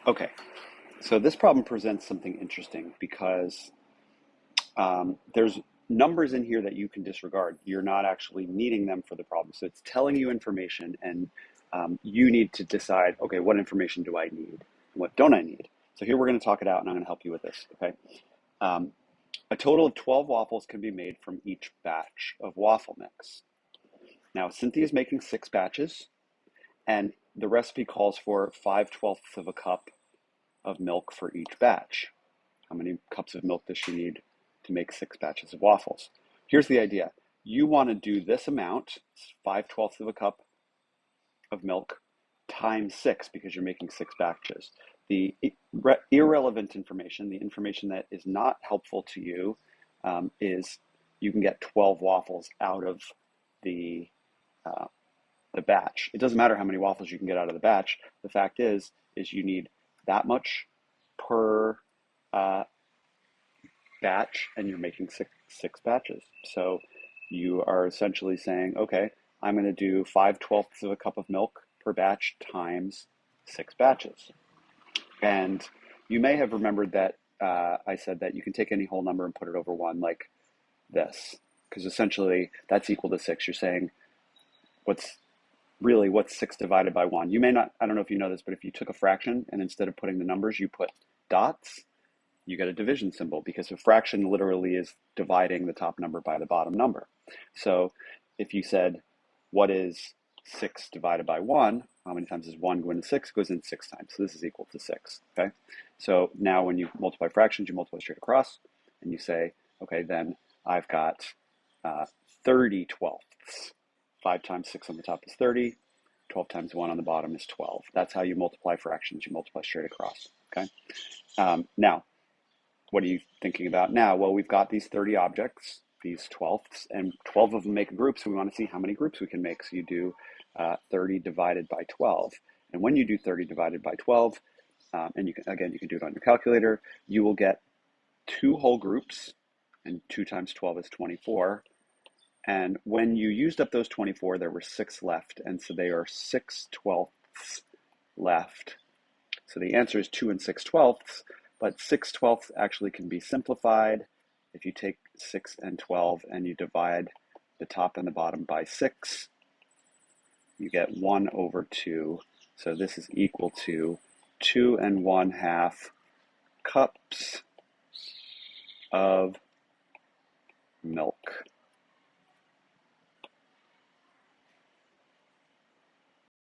Okay, so this problem presents something interesting because there's numbers in here that you can disregard. You're not actually needing them for the problem. So it's telling you information, and you need to decide, okay, what information do I need? What don't I need? So here we're going to talk it out, and I'm going to help you with this, okay? Um, a total of 12 waffles can be made from each batch of waffle mix. Now, Cynthia's making 6 batches, and the recipe calls for 5/12ths of a cup of milk for each batch. How many cups of milk does she need to make 6 batches of waffles? Here's the idea. You want to do this amount, 5/12ths of a cup of milk, times 6 because you're making 6 batches. The irrelevant information, the information that is not helpful to you, is you can get 12 waffles out of the uh, the batch. It doesn't matter how many waffles you can get out of the batch. The fact is you need that much per batch, and you're making six batches. So you are essentially saying, okay, I'm going to do 5/12ths of a cup of milk per batch times 6 batches. And you may have remembered that I said that you can take any whole number and put it over one, like this, because essentially that's equal to 6. You're saying what's what's 6 divided by 1. You may not, I don't know if you know this, but if you took a fraction and instead of putting the numbers, you put dots, you get a division symbol, because a fraction literally is dividing the top number by the bottom number. So if you said, what is 6 divided by 1? How many times does 1 go into 6? It goes in 6 times. So this is equal to 6. Okay. So now when you multiply fractions, you multiply straight across, and you say, okay, then I've got 30/12ths. 5 times 6 on the top is 30. 12 times 1 on the bottom is 12. That's how you multiply fractions. You multiply straight across. Okay. Now, what are you thinking about now? Well, we've got these 30 objects, these 12ths, and 12 of them make a group, so we want to see how many groups we can make. So you do 30 divided by 12. And when you do 30 divided by 12, and you can do it on your calculator, you will get 2 whole groups, and 2 times 12 is 24. And when you used up those 24, there were 6 left, and so they are 6/12ths left. So the answer is 2 and 6/12ths, but 6/12ths actually can be simplified. If you take 6 and 12 and you divide the top and the bottom by 6, you get 1/2. So this is equal to 2 1/2 cups of milk.